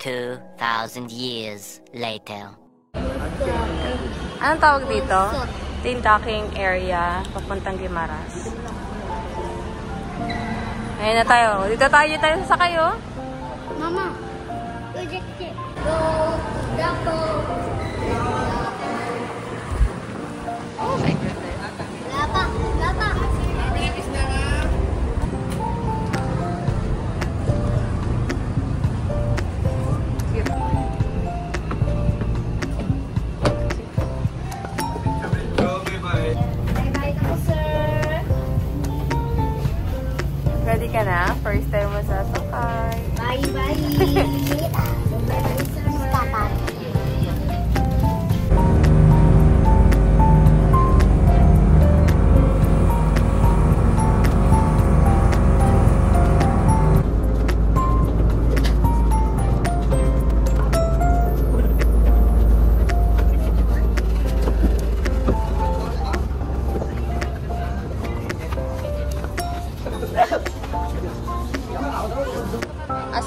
2,000 years later. Anong tawag dito? Ito yung docking area papuntang Guimaras. Ayun na tayo. Dito tayo sa kayo. Mama, go, go. Oh my goodness. Lapa. Bye-bye ka po, sir. Ready ka na? First time mo sasakay. Bye-bye. Bye-bye, sir. Papa.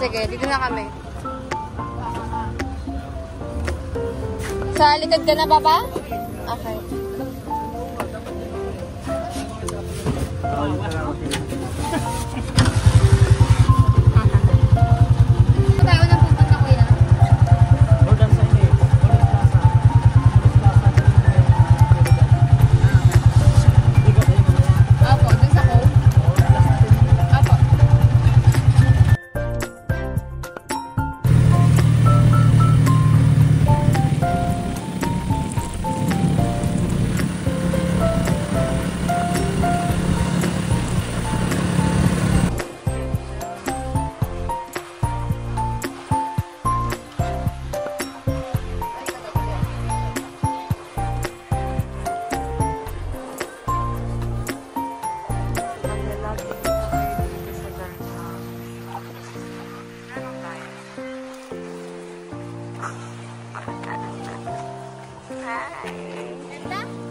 Sige, dito na kami. Sa likod ka na, Papa? Okay. Tayo na pupunta, kuya. Apo, dun sa ko. Apo.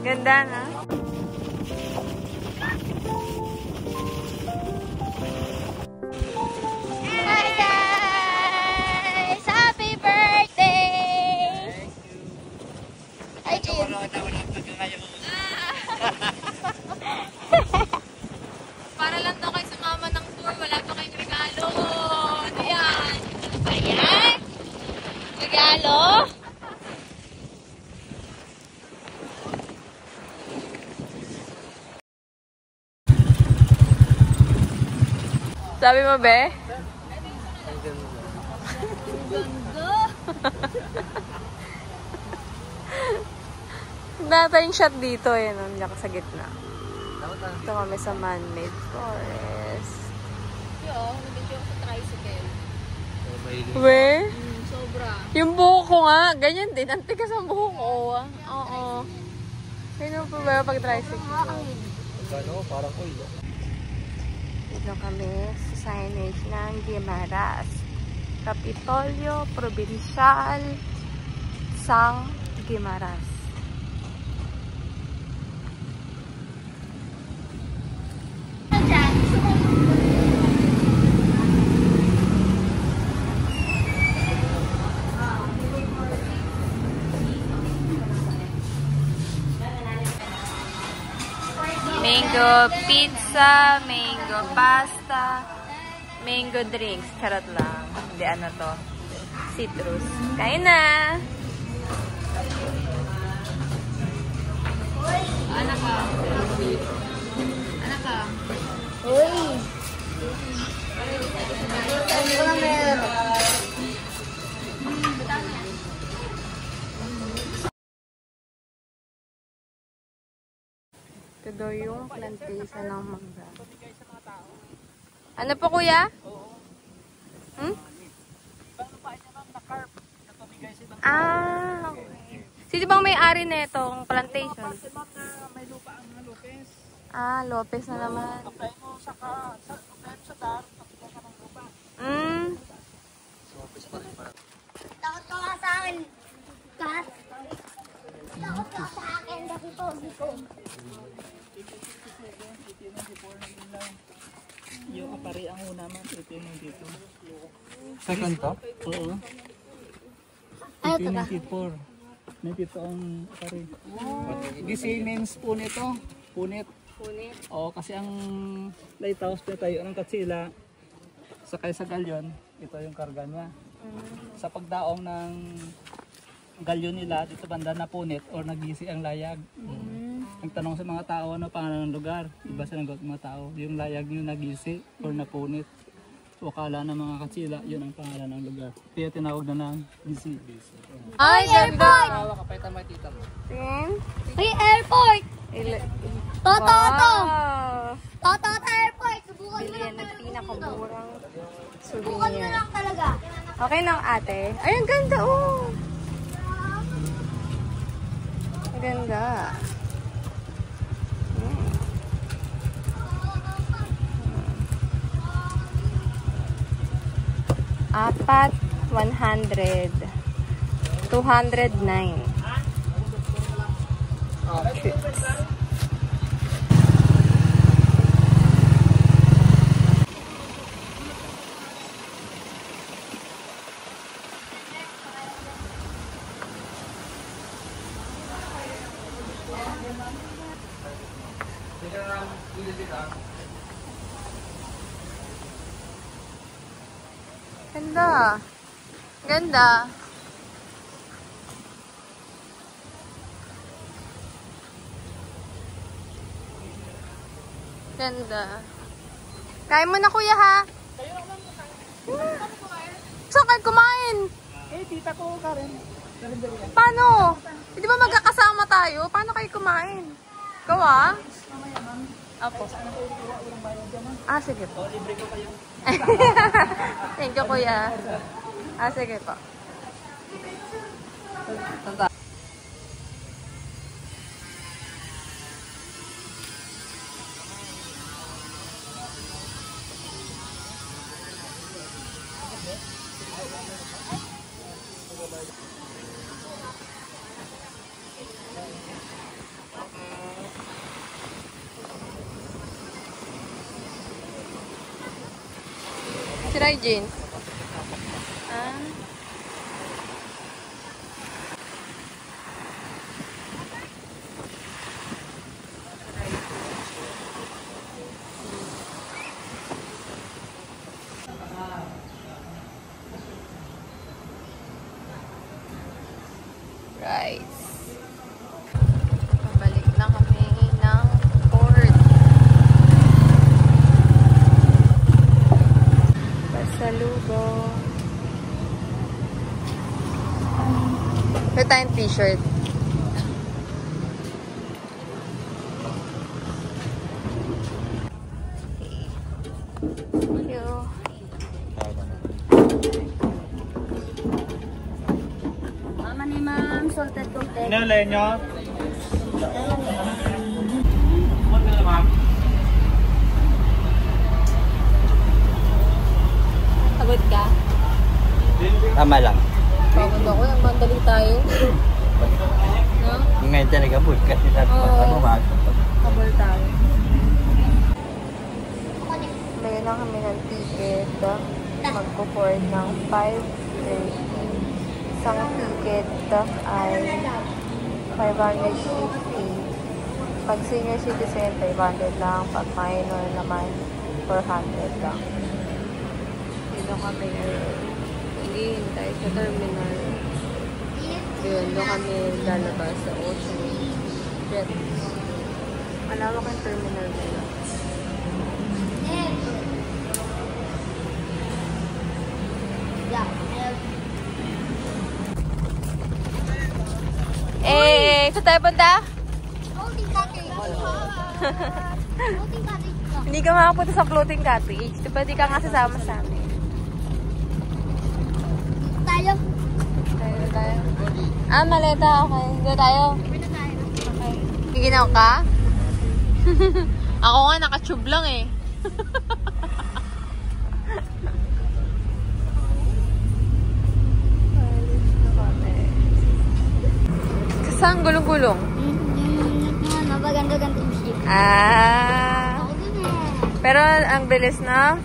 Ganda, ha? Hi guys! Happy birthday! Hi, Jim. Para lang daw kayo sumama ng tour, wala pa kayong regalo. Ano yan? Ayan. Regalo. Sabi mo, be? Ganda tayong shot dito, eh, no? Diyan ka sa gitna. Ito kami sa man-made forest. Nabidyo ko sa tricycle. We? Sobra. Yung buhok ko nga, ganyan din. Ang tigas ang buhok ko. Oo. Sino po ba pag tricycle? Gano, parang oil. Dito kami sa signage ng Guimaras. Kapitolyo Provincial Sang Guimaras. Mango pizza, mango pasta, mango drinks. Charot lang. Hindi, ano to? Citrus. Kain na! Anak ka. Anak ka. Uy! Ano ko na meron? Ito daw yung plantation ng mangga. Ano po, kuya? Hmm? Ah, okay. Sino bang may-ari na itong plantation? May lupa ang Lopez. Ah, Lopez na naman. Apply mo sa DAR, tapos ka ng lupa. Takot ka nga sa akin. Kat. Takot ka sa akin kasi pogi ko. Yung apari ang una man, ito yung dito. Second to? Oo. 1994. 92 ang pare. Di Siemens po nito. Punit. Punit. Oo, kasi ang lighthouse na tayo ng Katsila sakay sa galyon, ito yung karga niya. Sa pagdaong ng galyon nila dito banda na punit or nagisi ang layag. Nagtanong sa mga tao ano pangalan ng lugar. Iba sa ng mga tao. Yung layag yung nagisi or napunit. So akala ng mga Katsila, yun ang pangalan ng lugar. Kaya tinawag na ng gisi. Ay, ganda! Tawa ka pa ito may tita mo. Tingin. Hey, airport! Toto! Wow! Toto airport! Subukan mo Bilhin lang ng pinakamurang Subukan mo souvenir. lang talaga. Okay lang ate. Ay, ang ganda oh! Ang ganda. Apat, 100. 209. Cute. Ganda. Ganda. Ganda. Kain mo na kuya ha. Saan kayo kumain? Eh, tita ko Karen. Paano? Di ba magkakasama tayo? Paano kayo kumain? Ikaw ah? Apo. Ah, sige po. Libre ko kayo. Thank you, kuya. Ah, sige po. Si Ray Jeans. Ah. Rice. Pabalik na kami ng port. Pasalubong. May tayong t-shirt. Thank you. Mama ni ma'am, salted content. Ano lang nyo? Pagod ka? Tama lang. Pagod ako. Nagmandali tayo. No? Ngayon talaga po, kasi sa Oo. pagbabago. Kabal tayo. Bili na kami ng ticket. Magpo-board ng 5:30. Isang ticket ay 550. Pag senior citizen, 500 lang. Pag minor naman, 400 lang. Dito kami naghihintay sa terminal. Yun, doon kami lalabas sa Ocean Jet. Malawak ang terminal nila. Eh, sa tayo punta? Floating cottage. Floating cottage ka. Hindi ka makapunta sa floating cottage. Diba di ka nga sasama sa amin? Tayo. Tayo. Ah, maleta. Okay. Dito tayo. Okay. Giginaw ka? Ako nga, nakatube lang eh. Saan gulong-gulong? Napaganda-gandang ship. Ah. Ako din eh. Pero ang bilis na.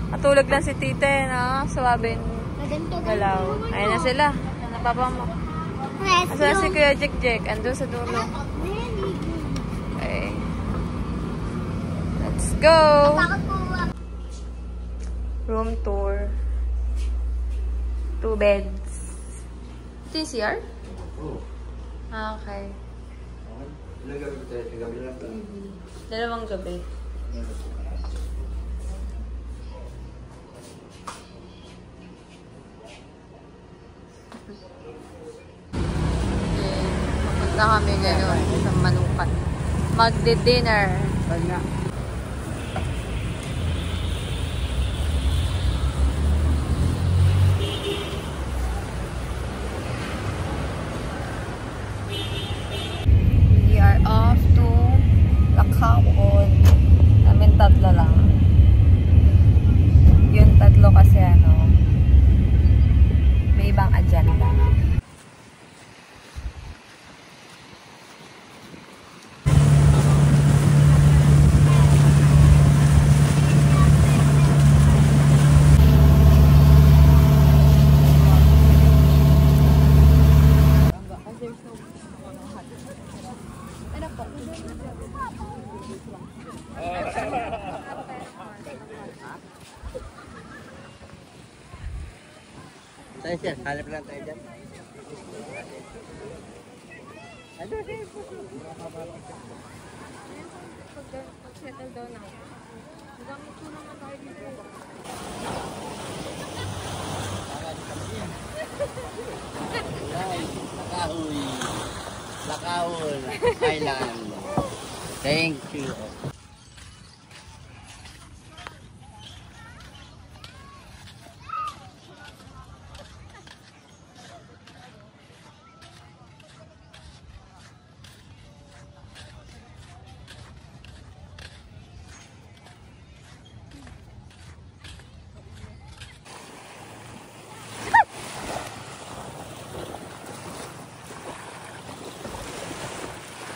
Matulog lang si tite, no? Suwabing Ganito, galaw. Ayun na sila. Baba mo. Let's Asa si go. Kuya Jek? Andun sa dulo. Okay. Let's go! Takot po. Room tour. 2 beds. Ito yung CR? Ah, okay. Dalawang gabi. Papunta kami ngayon sa Manukat. Magdi-dinner. We are off to Lakaon. Namin tatlo lang. Yung tatlo kasi may ibang agenda. Tayo siya, halip lang tayo dyan. Pag-settle down na. Gamit ko naman tayo dito. Lakahoy. Lakaon. Island. Thank you.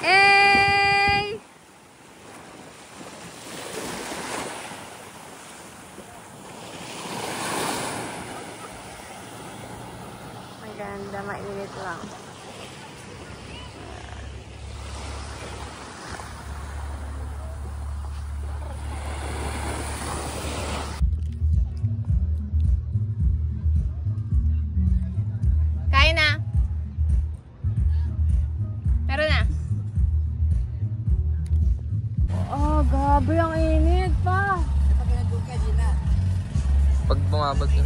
Hey! Maganda, mainit lang. Kain na. Meron na. Oh, grabe ang init pa. Pag bumabag na.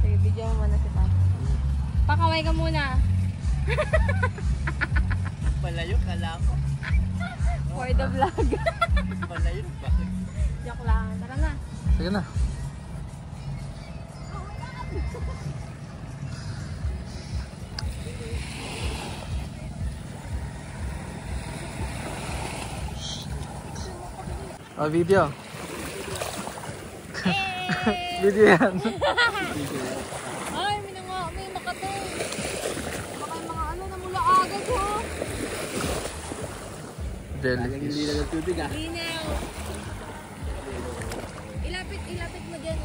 Sige, video mo muna si Papa. Pakaway ka muna. Palayo ka lang. For the vlog. Palayo ba? Joke lang. Tara na. Sige na. Oh, video. Video yan. Ay, may makatay. Baka yung mga namula agad ho. Jellyfish. Hindi na nagtubig ah. Linaw. Ilapit mo dyan.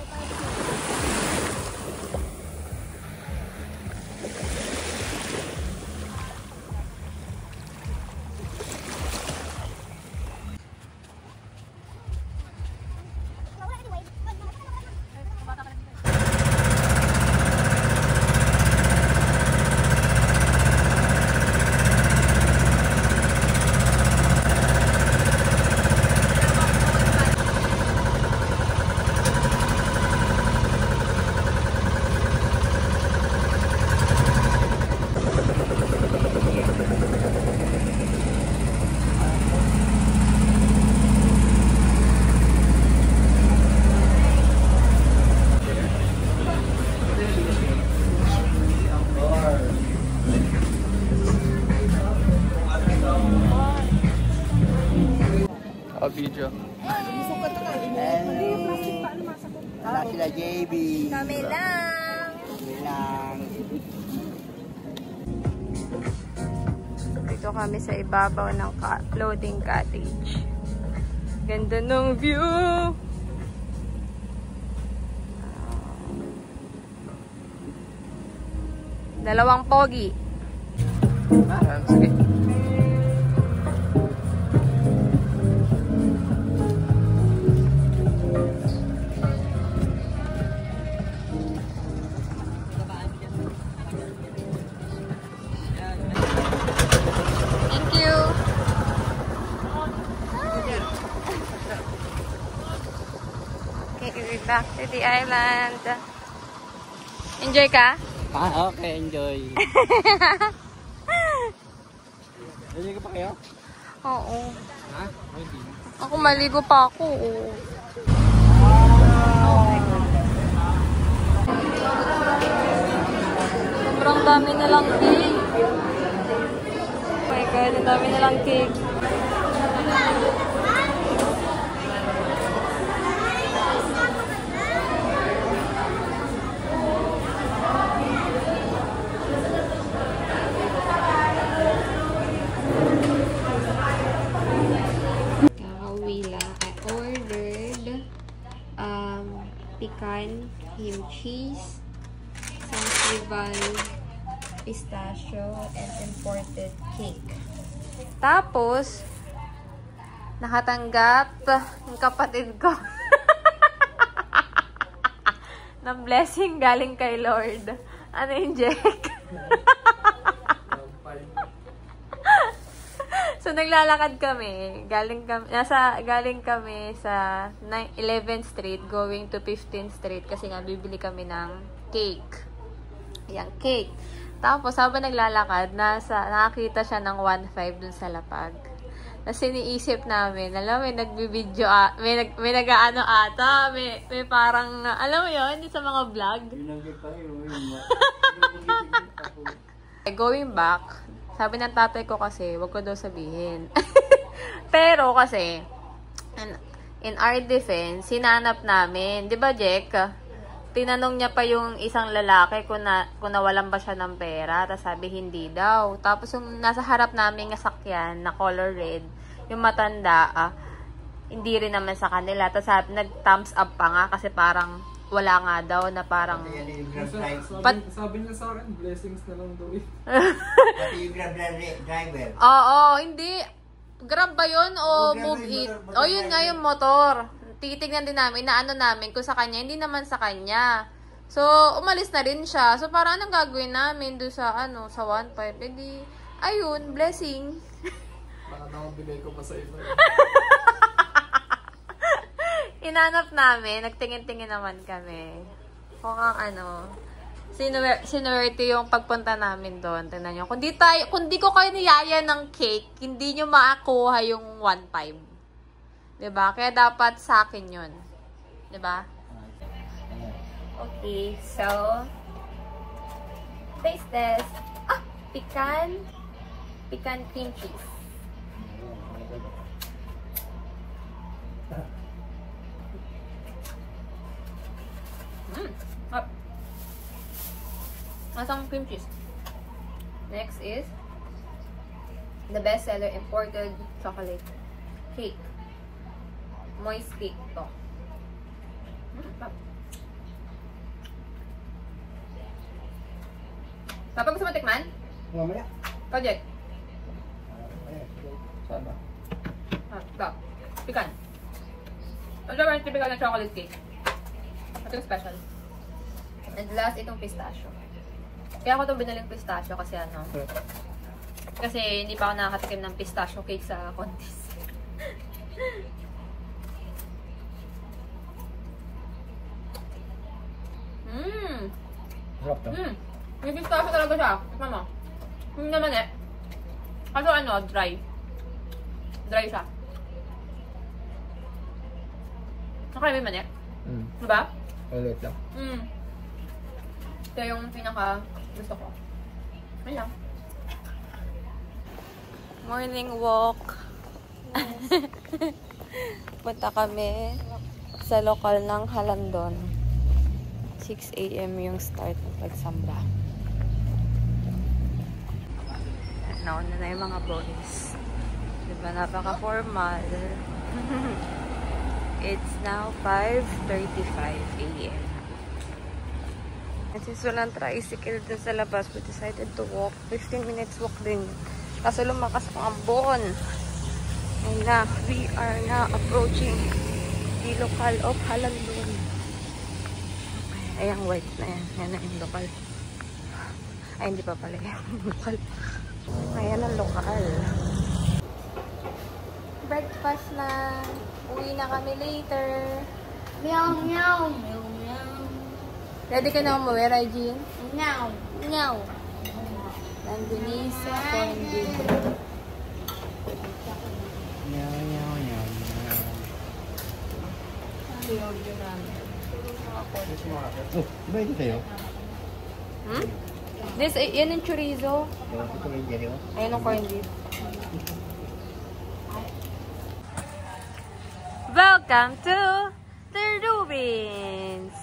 Oh, video. Wala sila JB. Kami lang. Lang. Dito kami sa ibabaw ng floating cottage. Ganda ng view. Dalawang pogi. Sige. Thank you. Okay, we're back to the island. Enjoy ka? Ah, okay, enjoy. Enjoy ka pa kayo? Oo. Ha? Hindi. Ako maligo pa ako. Sobrang dami na lang cake. Oh my God, ang dami na lang cake. Kakauwi lang. I ordered pecan, cream cheese, Sansival, pistachio, and imported cake. Tapos, nakatanggap yung kapatid ko ng blessing galing kay Lord. Ano yung Jack? So, naglalakad kami. Galing kami sa 11th Street going to 15th Street kasi nga bibili kami ng cake. Ayan, cake. Tapos, habang naglalakad, nakakita siya ng 1.5 dun sa lapag. Tapos, iniisip namin, alam mo, may nagbibideo, may nag-ano ata, may parang, alam mo yun, sa mga vlog. Going back, sabi ng tatay ko kasi, wag ko daw sabihin. Pero kasi, in our defense, sinanap namin. Di ba, Jack? Tinanong niya pa yung isang lalaki kung nawalan ba siya ng pera. Tapos sabi, hindi daw. Tapos yung nasa harap namin ng sakyan na color red, yung matanda, hindi rin naman sa kanila. Tapos sabi, nag-thumbs up pa nga kasi parang wala nga daw na parang... Sabi niya sa akin, blessings na lang daw eh. Pati yung Grab driver. Oo, hindi. Grab ba yun o Move It? O yun nga yung motor. Titignan din namin na ano namin kung sa kanya, hindi naman sa kanya. So, umalis na rin siya. So, parang anong gagawin namin doon sa, sa 1.5? Hindi, ayun, blessing. Baka nakabigay ko pa sa iba. Inanap namin, nagtingin-tingin naman kami. Mukhang sinuwerte yung pagpunta namin doon. Tingnan nyo. Kung di ko kayo niyaya ng cake, hindi nyo makakuha yung 1.5. Diba? Kaya dapat sa akin yun. Diba? Okay, so taste test. Pecan cream cheese. Masang cream cheese. Next is the bestseller imported chocolate cake. Moist cake to. Papa, gusto mo tikman? Mamaya. Project. Saan ba? Ito. Pecan. Ito yung typical na chocolate cake. Ito yung special. And last, itong pistachio. Kaya ako itong binaling pistachio kasi kasi hindi pa ako nakakatikim ng pistachio cake sa contest. Sarap to. May pistachio talaga siya. Tignan mo. Hindi naman Kaso dry. Dry siya. Nakarami man Diba? Ulit lang. Ito yung pinaka gusto ko. Ayan. Morning walk. Punta kami sa lokal ng Halandon. 6 AM yung start ng pagsamba. Nauna na yung mga boys. Diba, napaka-formal. It's now 5:35 AM. And since walang tricycle dun sa labas, we decided to walk. 15 minutes walk din. Kaso lumakas ang ambon. And now, we are now approaching the local of Halandon. Ay, ang white na yan. Yan na yung local. Ay, hindi pa pala yan. Local. Ayan ang lokal. Breakfast na. Uwi na kami later. Meow, meow, meow, meow. Ready ka na umuwi, Regine? Meow, meow. Langganisa, Pondy. Nyaw, nyaw, nyaw, nyaw. Oh, iba ito sa'yo? Hmm? This, yan yung chorizo. Ito rin dyan, oh. Ayun ang corned beef. Welcome to the Rubens.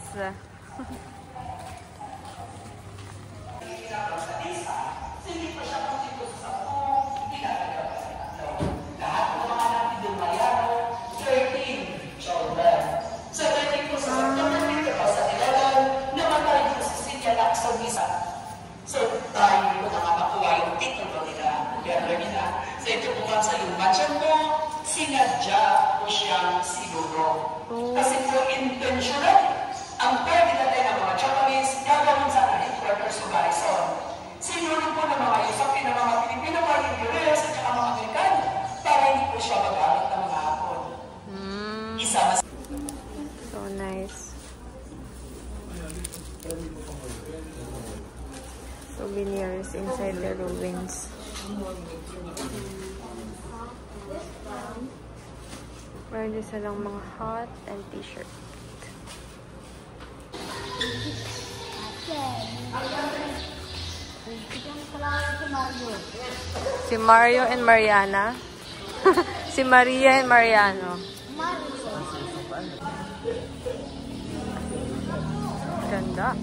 So, tayo po nakakakuha yung titulo nila. Gano'n nila. So, ito po man sa yung mansion mo, sinadya po siyang siguro. Kasi po, intentional, ang pwede natin ng mga Japanese, gagawin sa headquarters of Garrison. Sinuro po ng mga Yusapin ng mga Pilipino, mga Ingles, at saka mga Amerikano, para hindi po siya magamit ng mga hapon. Isama sa... So nice. Souvenirs inside the ruins. Meron din silang mga hat and t-shirt. Si Mario and Mariana. Si Maria and Mariano. Ganda.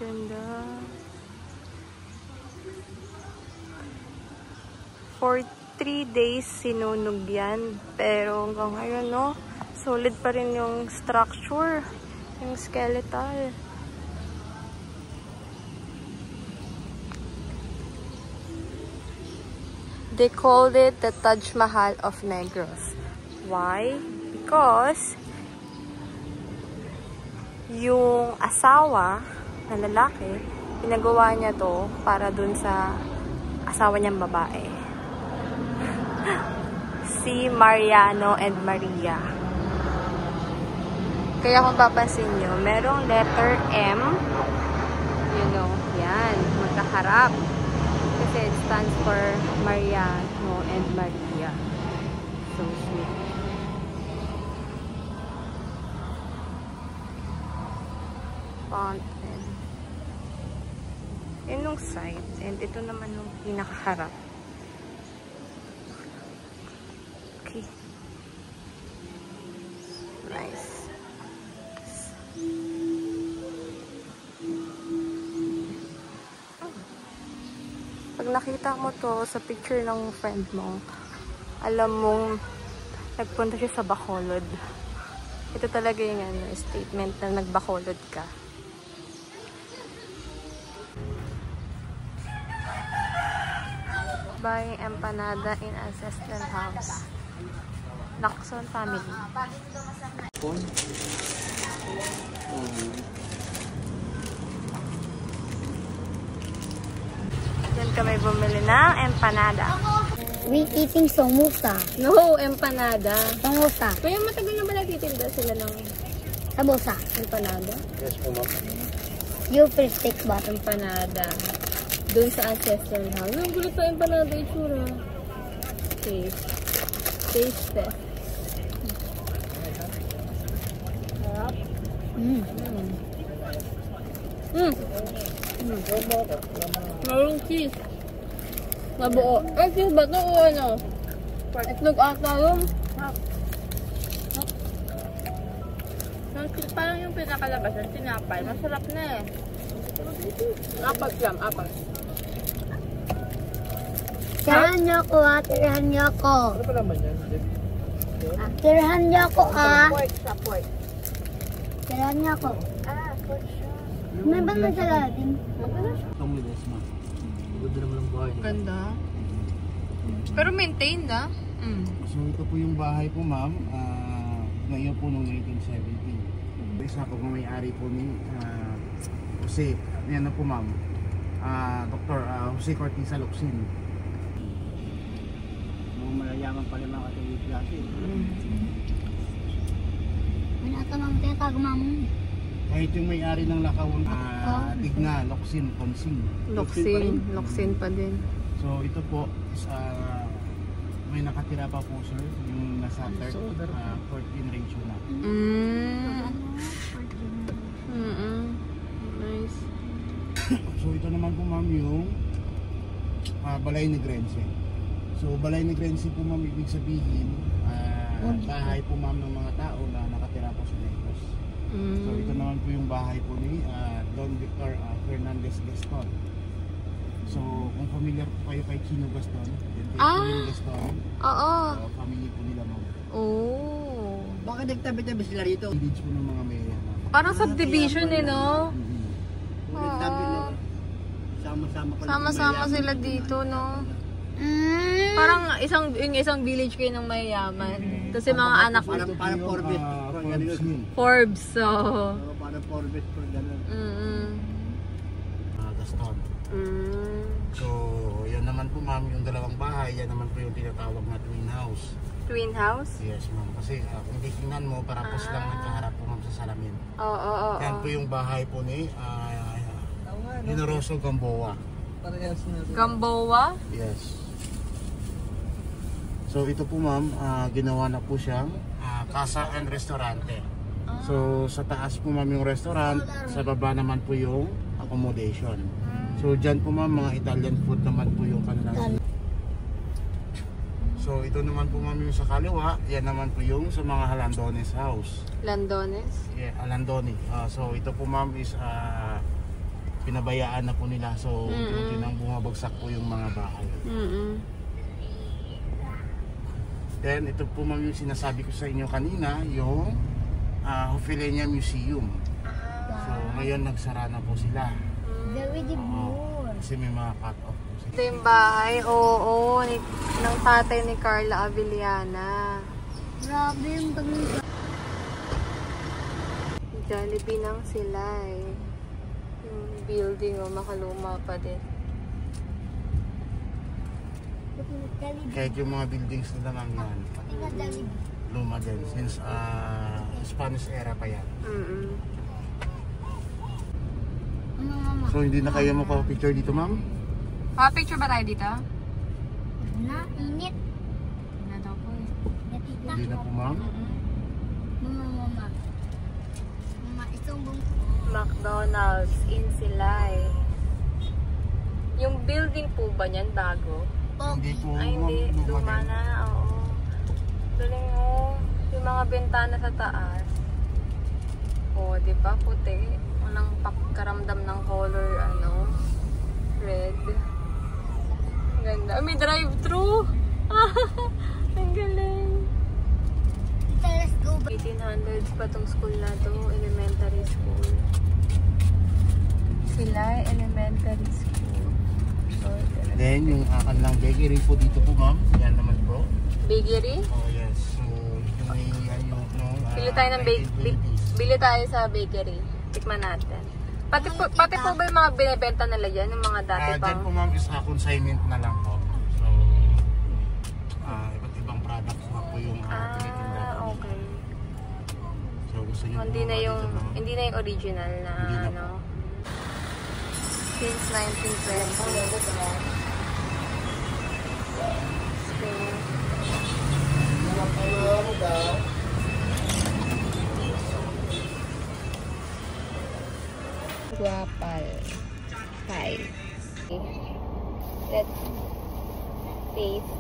Ganda. For 3 days sinunog yan. Pero hanggang ngayon, no? Solid pa rin yung structure. Yung skeletal. They called it the Taj Mahal of Negros. Why? Because yung asawa na lalaki, pinagawa niya to para dun sa asawa niyang babae. Si Mariano and Maria. Kaya kung papansin nyo, merong letter M. You know, yan. Magkaharap. Kasi it stands for Mariano and Maria. So sweet. Fountain. Yun yung side. And ito naman yung pinakaharap. Okay. Nice. Pag nakita mo to sa picture ng friend mo, alam mong nagpunta siya sa Bacolod. Ito talaga yung statement na nagbacolod ka. Buying empanada in ancestral house. Lacson family. Diyan kami bumili ng empanada. We eating samosa. No, empanada. Samosa. Kaya matagal na ba nagtitinda sila ng Samosa. empanada? Yes po, ma'am. You first take ba? Empanada. Doon sa ancestral house. Ang gulat pa empanada itsura. Taste. Taste test. Sarap. Mayroong cheese. Mabuo. Ay, cheese ba ito o ano? Itlog ata yun. Parang yung pinakalabas ng tinapay. Masarap na eh. Apat lang, apat. Tirahan niyo ako ha, tirahan niyo ako. Ano pa naman yan? Tirahan niyo ako ha. Sa pork. Tirahan niyo ako. May ba may salatin? Itong lilis mo. Ganda naman ang bahay. Ganda. Pero maintained ah. So ito po yung bahay po ma'am, ngayon po noong 1970. Isa po may-ari po ni Jose, yan na po ma'am, Dr. Jose Cortiza Locsin. Mga malayaman pa rin mga katulig klase. May natamang tinatago mo. Kahit yung may-ari ng Lakawan, Tigna, Locsin, Consing. Loksin pa din. So ito po is may nakatira pa po sir, yung nasa third, fourth generation na. Nice. So ito naman po ma'am yung Balay Negrense. So Balay Negrense po ma'am, ibig sabihin bahay po ma'am ng mga tao na nakatira po sa Negros. So ito naman po yung bahay po ni Don Victor Fernandez Gaston. So kung familiar po kayo kay Chino Gaston, yung Gaston, Oo. family po nila ma'am. Oh. Bakit nagtabi-tabi sila rito? Village po ng mga may Parang subdivision eh, no? Nagtabi no? Sama-sama pa Sama-sama sila dito, no? Parang yung isang village kayo ng mayayaman. Kasi mga anak Parang Forbes. Forbes, so. Parang Forbes po gano'n. Gaston. So, yan naman po ma'am, yung dalawang bahay, yan naman po yung tinatawag na twin house. Twin house? Yes ma'am, kasi kung titingnan mo, parapos lang nagkaharap po ma'am sa salamin. Oo. Yan po yung bahay po ni Generoso Gamboa. Parehas na rin. Gamboa? Yes. So ito po ma'am, ginawa na po siyang casa and restaurante. So sa taas po ma'am yung restaurant, sa baba naman po yung accommodation. So dyan po ma'am, mga Italian food naman po yung kanilang. So ito naman po ma'am yung sa kaliwa, yan naman po yung sa mga Landones house. Landones? Yeah, Landoni. So ito po ma'am is pinabayaan na po nila. So unti-unti nang bumabagsak po yung mga bahay. Then ito po ma'am yung sinasabi ko sa inyo kanina, yung Hofilenia Museum. So ngayon nagsara na po sila. Very deep. Kasi may mga cut-off po sila. Ito yung bahay, oo, ng tatay ni Carla Avellana. Grabe yung pag-nasa. Jollibee nang sila eh. Yung building, makaluma pa din. Kahit yung mga buildings nila ma'am yan, luma din. Since Spanish era pa yan. So hindi na kayo mapapicture dito ma'am? Picture ba tayo dito? Na, init. Na daw po eh. Natita. Hindi na po ma'am? Mama. Itong bong. McDonald's in Silay. Yung building po ba niyan bago? Hindi po Ay hindi, luma na, oo. Galing mo. Yung mga bintana sa taas. Oo, di ba? Puti. Unang pagkaramdam ng color, red. Ganda. May drive-thru. Ang galing. Let's go. 1800s pa tong school na to. Elementary school. Silay Elementary School. Then yung kanilang bakery po dito po ma'am. Yan naman po. Bakery? Oh yes. So yung may Bili tayo ng bili tayo sa bakery. Tikman natin. Pati po ba yung mga binebenta nila dyan? Yung mga dati Dyan po ma'am is consignment na lang po. So iba't ibang products na po yung tinitinda po. Okay. So gusto nyo Hindi na yung original na Hindi na ano. Since 1920. Guapal. Hi. Let's taste.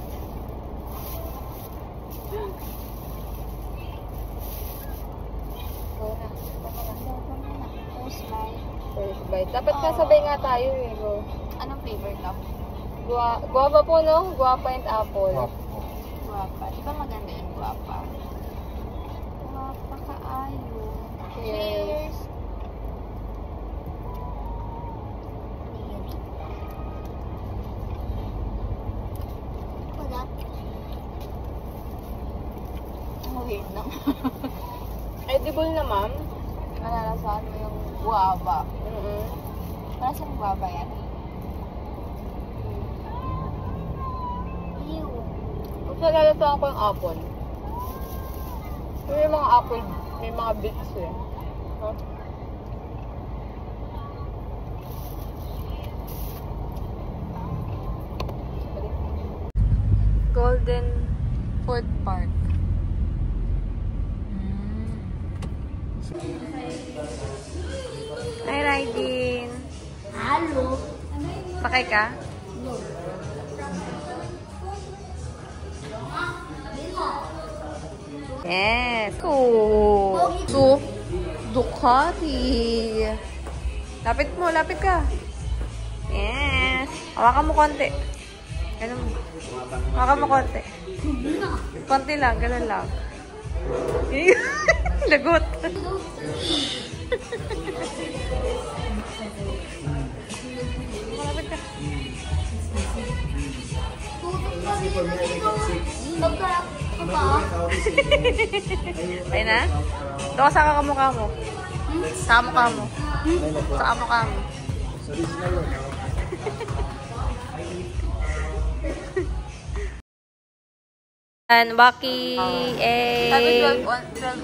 bite. Dapat kasabay nga tayo eh, bro. Anong flavor to? Guava po, no? Guava and apple. Guapa. Di ba maganda yung guapa? Guapa kaayo. Cheers. Wala. Ang weird naman. Edible na, ma'am. Malalasahan mo yung guava. Para saan guava yan? Ew. Mas nalalasahan ko yung apple. May mga apple, may mga bits eh. Huh? Golden Fort Park. Hi, Raidin. Halo. Sakay ka? Yes. Ducati. Lapit mo, lapit ka. Yes. Hawakan mo konti. Ganun mo. Hawakan mo konti. Konti lang, ganun lang. Lagot. Malapit ka. Ayun na? Ito ka sa kamukha mo. Sa kamukha mo. Sa kamukha mo. And Baki, Sabi 12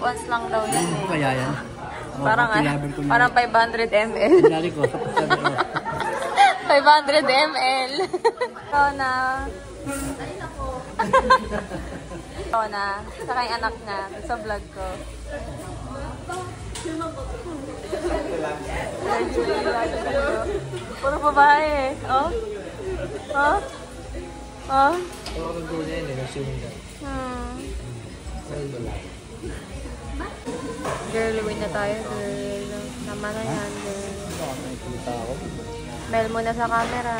ounce lang daw yun eh. Kaya yan. Parang 500 ml. Pinali ko. 500 ml. Ito na. Ito na. Saka yung anak niya sa vlog ko. Puro babae eh. Oh? Oh? Oh? Girl, win na tayo, girl. Naman na yan, girl. Smell mo na sa camera.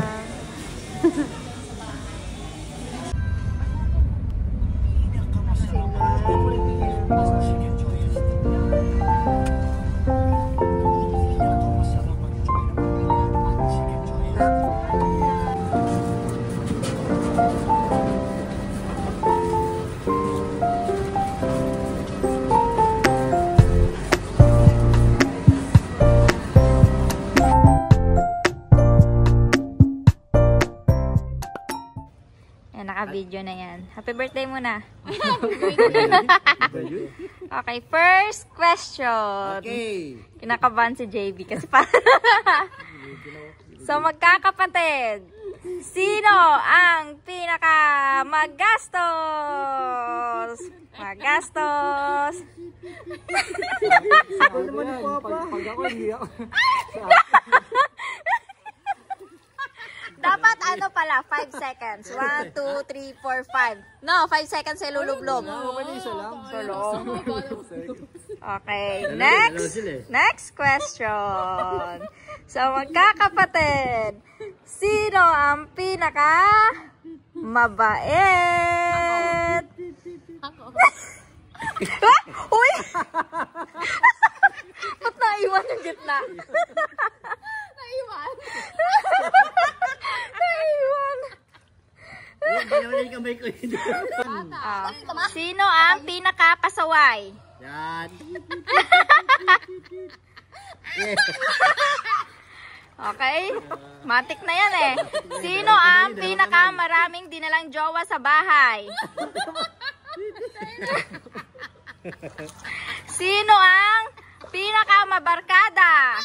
Naka-video na yan. Happy birthday muna. Okay, first question. Okay. Kinakabahan si JB kasi pa. So, magkakapatid. Sino ang pinaka magastos? Magastos. Pag ako, hindi ako. Dapat ano pala, 5 seconds. 1, 2, 3, 4, 5. No, 5 seconds sa lulublob. Okay, next question. So, magkakapatid. Sino ang pinaka mabait? Uy! Ba't naiwan yung gitna? Naiwan? Sino ang pinaka-pasaway? Yan. Okay? Matik na yan eh. Sino ang pinaka-maraming dinalang jowa sa bahay? Sino ang pinaka-mabarkada?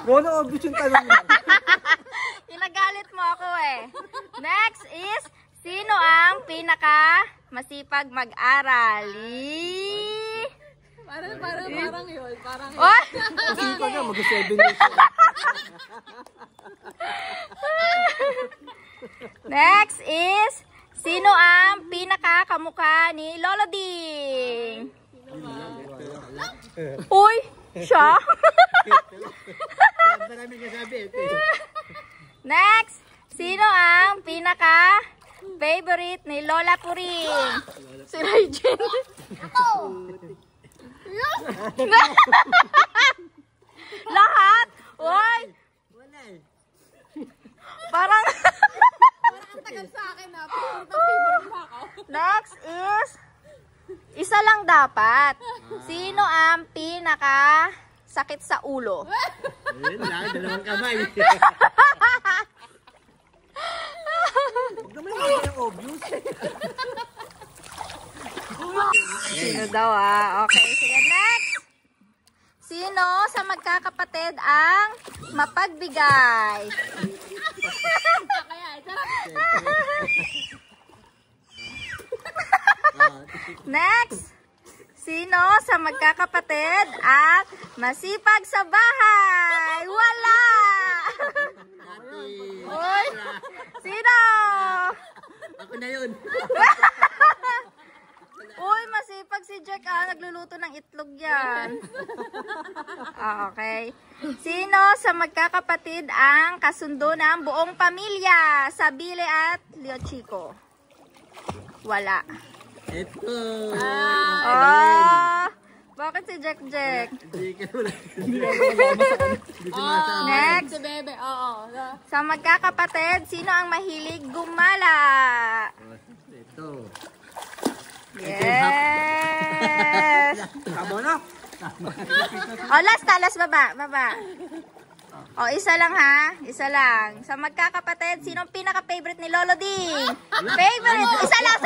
Wala obvious yung tanong mo. Kinagalit mo ako eh. Next is, sino ang pinaka masipag mag-aral? Parang yun. Parang Oh! Masipag nga, mag-7 years. Next is, sino ang pinaka kamukha ni Lolo Ding? Uy, siya? Marami kasabi. Next, sino ang pinaka-favorite ni Lola Puring? Si Raijin. Lahat? Uy! Parang... Next is... Isa lang dapat. Sino ang pinaka-sakit sa ulo? Ayun lang, dalawang kamay. Naman yung obvious. Sino daw Okay, sige, next. Sino sa magkakapatid ang mapagbigay? Next. Sino sa magkakapatid ang masipag sa bahay? Wala! Uy! Sino? Ako na yun. Uy, masipag si Jack nagluluto ng itlog yan. Okay. Sino sa magkakapatid ang kasundo ng buong pamilya? Sabile at Leo Chico. Wala. Ito. Bakit si Jack Jack? Hindi ka wala. Next. Si Bebe, oo. Sa magkakapatid, sino ang mahilig gumala? Ito. Yes! Tama na. Last baba. Isa lang ha. Isa lang. Sa magkakapatid, sino ang pinaka-favorite ni Lolo Ding? Favorite! Isa lang,